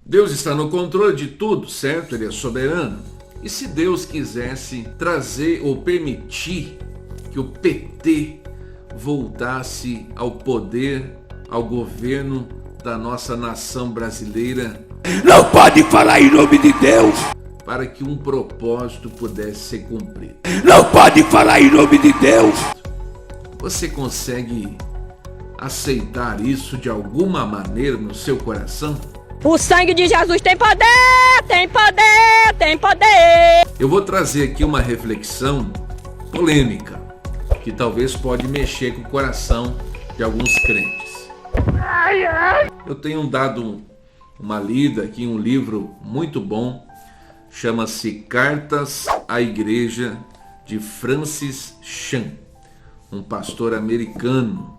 Deus está no controle de tudo, certo? Ele é soberano. E se Deus quisesse trazer ou permitir que o PT voltasse ao poder, ao governo da nossa nação brasileira? Não pode falar em nome de Deus. Para que um propósito pudesse ser cumprido. Não pode falar em nome de Deus. Você consegue aceitar isso de alguma maneira no seu coração? O sangue de Jesus tem poder, tem poder, tem poder. Eu vou trazer aqui uma reflexão polêmica, que talvez pode mexer com o coração de alguns crentes. Eu tenho dado uma lida aqui em um livro muito bom, chama-se Cartas à Igreja, de Francis Chan, um pastor americano.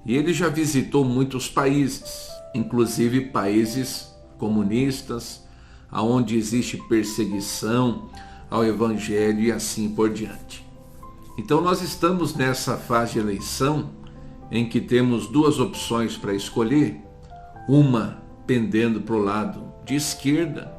E ele já visitou muitos países, inclusive países comunistas, onde existe perseguição ao evangelho e assim por diante. Então nós estamos nessa fase de eleição em que temos duas opções para escolher, uma pendendo para o lado de esquerda,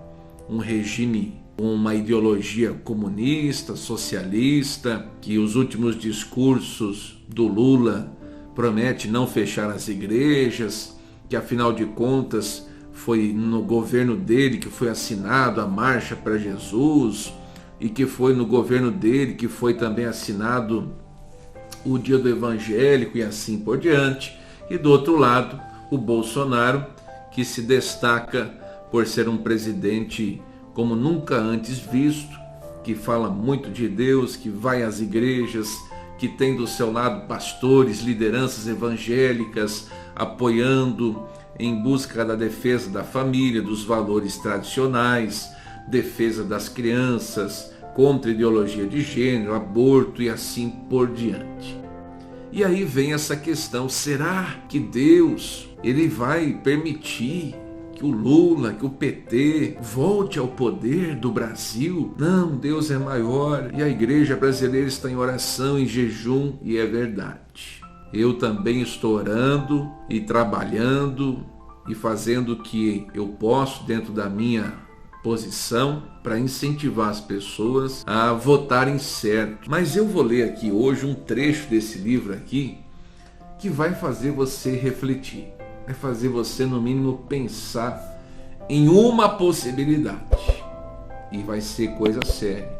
um regime, uma ideologia comunista, socialista, que os últimos discursos do Lula promete não fechar as igrejas, que afinal de contas foi no governo dele que foi assinado a Marcha para Jesus, e que foi no governo dele que foi também assinado o Dia do Evangélico e assim por diante. E do outro lado, o Bolsonaro, que se destaca por ser um presidente como nunca antes visto, que fala muito de Deus, que vai às igrejas, que tem do seu lado pastores, lideranças evangélicas, apoiando em busca da defesa da família, dos valores tradicionais, defesa das crianças, contra a ideologia de gênero, aborto e assim por diante. E aí vem essa questão, será que Deus ele vai permitir que o Lula, que o PT volte ao poder do Brasil? Não, Deus é maior e a igreja brasileira está em oração, em jejum, e é verdade. Eu também estou orando e trabalhando e fazendo o que eu posso dentro da minha posição para incentivar as pessoas a votarem certo. Mas eu vou ler aqui hoje um trecho desse livro aqui que vai fazer você refletir, vai fazer você no mínimo pensar em uma possibilidade, e vai ser coisa séria.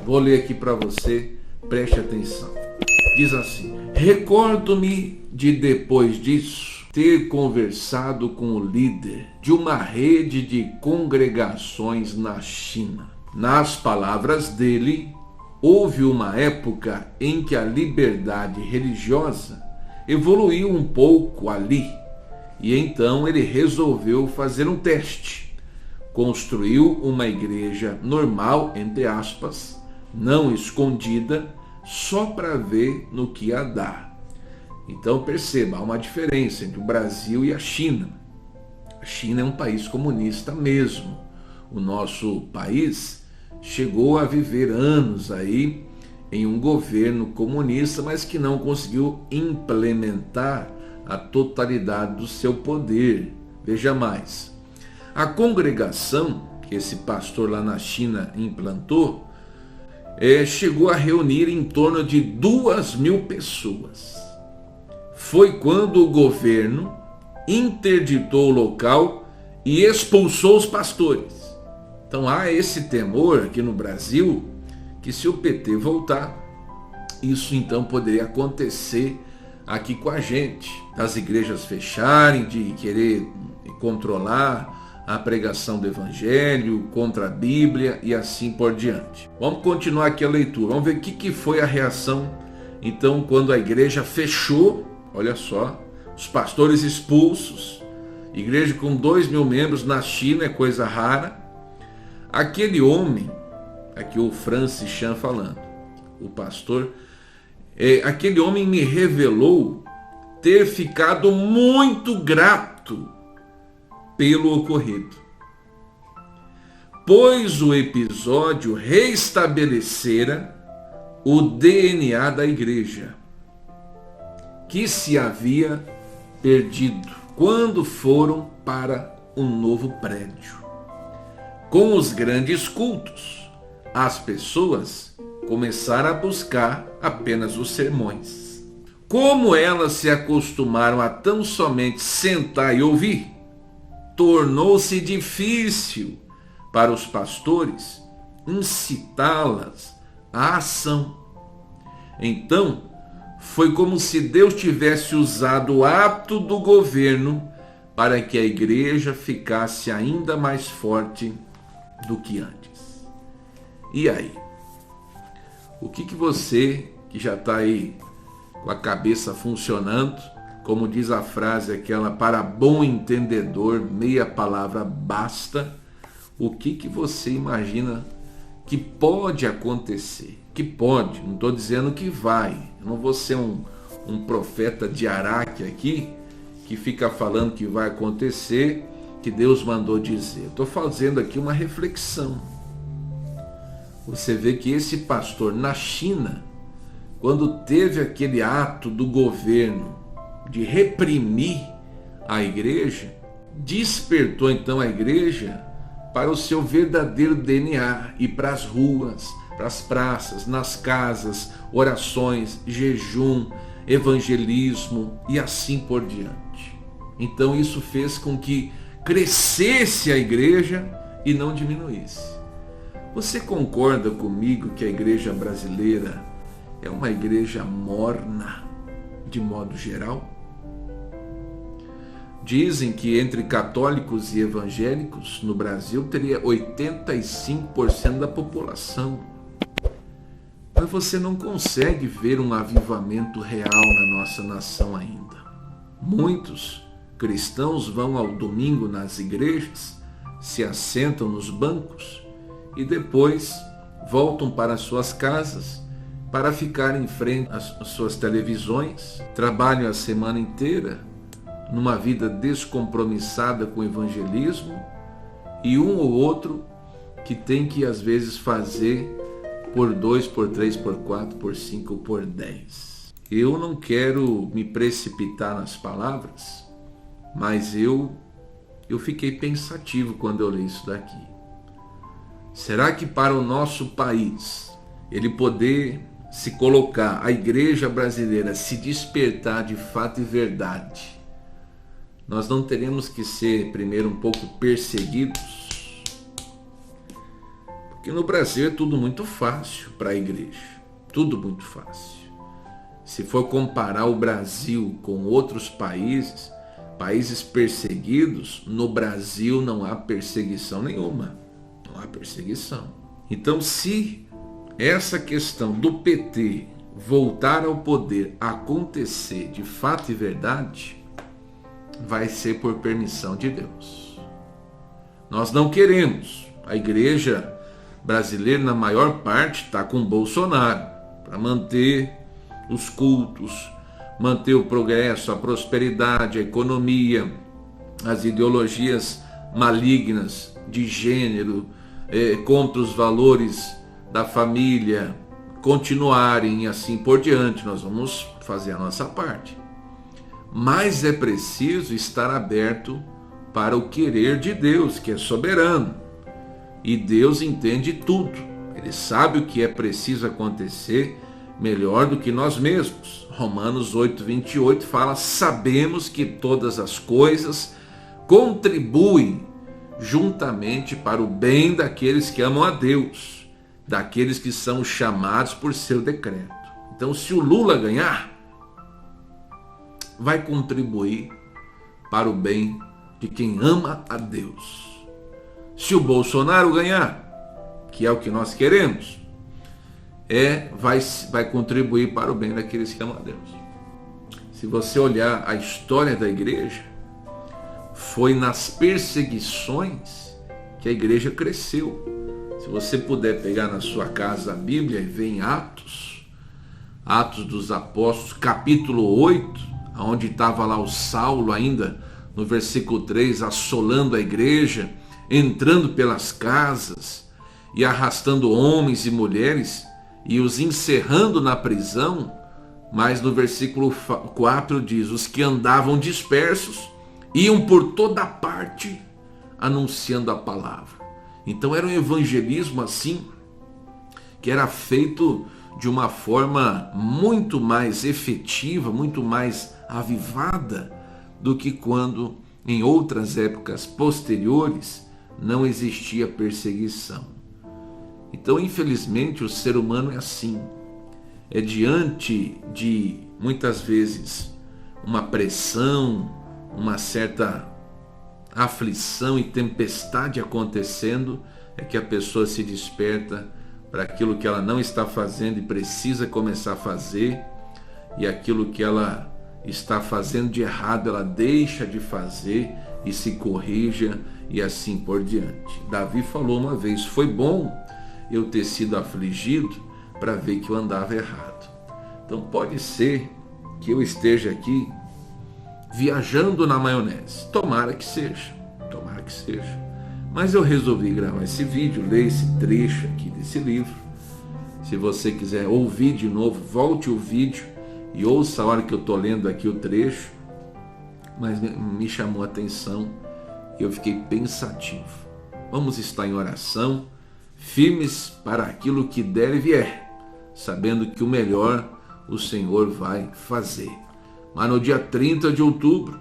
Vou ler aqui para você, preste atenção. Diz assim: recordo-me de depois disso ter conversado com o líder de uma rede de congregações na China. Nas palavras dele, houve uma época em que a liberdade religiosa evoluiu um pouco ali, e então ele resolveu fazer um teste. Construiu uma igreja normal, entre aspas, não escondida, só para ver no que ia dar. Então perceba, há uma diferença entre o Brasil e a China. A China é um país comunista mesmo. O nosso país chegou a viver anos aí em um governo comunista, mas que não conseguiu implementar a totalidade do seu poder. Veja mais, a congregação que esse pastor lá na China implantou chegou a reunir em torno de 2.000 pessoas. Foi quando o governo interditou o local e expulsou os pastores. Então há esse temor aqui no Brasil que se o PT voltar, isso então poderia acontecer aqui com a gente, das igrejas fecharem, de querer controlar a pregação do evangelho, contra a Bíblia e assim por diante. Vamos continuar aqui a leitura, vamos ver o que foi a reação então quando a igreja fechou. Olha só, os pastores expulsos, igreja com 2.000 membros na China, é coisa rara. Aquele homem, aqui o Francis Chan falando, o pastor, aquele homem me revelou ter ficado muito grato pelo ocorrido, pois o episódio reestabelecera o DNA da igreja, que se havia perdido quando foram para um novo prédio. Com os grandes cultos, as pessoas começaram a buscar apenas os sermões. Como elas se acostumaram a tão somente sentar e ouvir, tornou-se difícil para os pastores incitá-las à ação. Então, foi como se Deus tivesse usado o ato do governo para que a igreja ficasse ainda mais forte do que antes. E aí? O que você, que já está aí com a cabeça funcionando, como diz a frase aquela, para bom entendedor, meia palavra basta, o que você imagina que pode acontecer? Que pode, não estou dizendo que vai, eu não vou ser um profeta de Araque aqui, que fica falando que vai acontecer, que Deus mandou dizer. Estou fazendo aqui uma reflexão. Você vê que esse pastor na China, quando teve aquele ato do governo de reprimir a igreja, despertou então a igreja para o seu verdadeiro DNA, ir para as ruas, para as praças, nas casas, orações, jejum, evangelismo e assim por diante. Então isso fez com que crescesse a igreja e não diminuísse. Você concorda comigo que a igreja brasileira é uma igreja morna, de modo geral? Dizem que entre católicos e evangélicos no Brasil teria 85% da população. Mas você não consegue ver um avivamento real na nossa nação ainda. Muitos cristãos vão ao domingo nas igrejas, se assentam nos bancos e depois voltam para suas casas para ficar em frente às suas televisões, trabalham a semana inteira numa vida descompromissada com o evangelismo, e um ou outro que tem que às vezes fazer por 2, por 3, por 4, por 5 ou por 10. Eu não quero me precipitar nas palavras, mas eu fiquei pensativo quando eu li isso daqui. Será que para o nosso país, ele poder se colocar, a igreja brasileira se despertar de fato e verdade, nós não teremos que ser primeiro um pouco perseguidos? Porque no Brasil é tudo muito fácil para a igreja, tudo muito fácil. Se for comparar o Brasil com outros países perseguidos, no Brasil não há perseguição nenhuma, não há perseguição. Então, se essa questão do PT voltar ao poder acontecer de fato e verdade, vai ser por permissão de Deus. Nós não queremos. A igreja brasileira, na maior parte, está com Bolsonaro para manter os cultos, manter o progresso, a prosperidade, a economia, as ideologias malignas de gênero, contra os valores da família, continuarem e assim por diante. Nós vamos fazer a nossa parte. Mas é preciso estar aberto para o querer de Deus, que é soberano. E Deus entende tudo. Ele sabe o que é preciso acontecer melhor do que nós mesmos. Romanos 8:28 fala: sabemos que todas as coisas contribuem juntamente para o bem daqueles que amam a Deus, daqueles que são chamados por seu decreto. Então, se o Lula ganhar, vai contribuir para o bem de quem ama a Deus. Se o Bolsonaro ganhar, que é o que nós queremos, vai contribuir para o bem daqueles que amam a Deus. Se você olhar a história da igreja, foi nas perseguições que a igreja cresceu. Se você puder pegar na sua casa a Bíblia e ver em Atos dos Apóstolos, capítulo 8, onde estava lá o Saulo ainda, no versículo 3, assolando a igreja, entrando pelas casas e arrastando homens e mulheres e os encerrando na prisão. Mas no versículo 4 diz: os que andavam dispersos iam por toda parte anunciando a palavra. Então era um evangelismo assim, que era feito de uma forma muito mais efetiva, muito mais avivada do que quando em outras épocas posteriores não existia perseguição. Então, infelizmente, o ser humano é assim. É diante de, muitas vezes, uma pressão, uma certa aflição e tempestade acontecendo, é que a pessoa se desperta para aquilo que ela não está fazendo e precisa começar a fazer, e aquilo que ela está fazendo de errado, ela deixa de fazer e se corrija, e assim por diante. Davi falou uma vez: foi bom eu ter sido afligido para ver que eu andava errado. Então pode ser que eu esteja aqui viajando na maionese, tomara que seja, mas eu resolvi gravar esse vídeo, ler esse trecho aqui desse livro. Se você quiser ouvir de novo, volte o vídeo e ouça a hora que eu estou lendo aqui o trecho, mas me chamou a atenção e eu fiquei pensativo. Vamos estar em oração, firmes para aquilo que der e vier, sabendo que o melhor o Senhor vai fazer. Mas no dia 30 de outubro,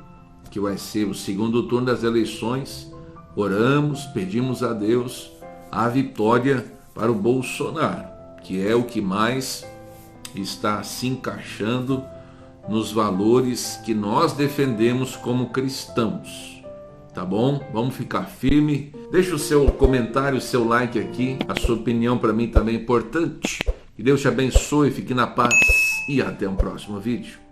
que vai ser o segundo turno das eleições, oramos, pedimos a Deus a vitória para o Bolsonaro, que é o que mais está se encaixando nos valores que nós defendemos como cristãos. Tá bom? Vamos ficar firme. Deixa o seu comentário, o seu like aqui. A sua opinião para mim também é importante. Que Deus te abençoe, fique na paz e até um próximo vídeo.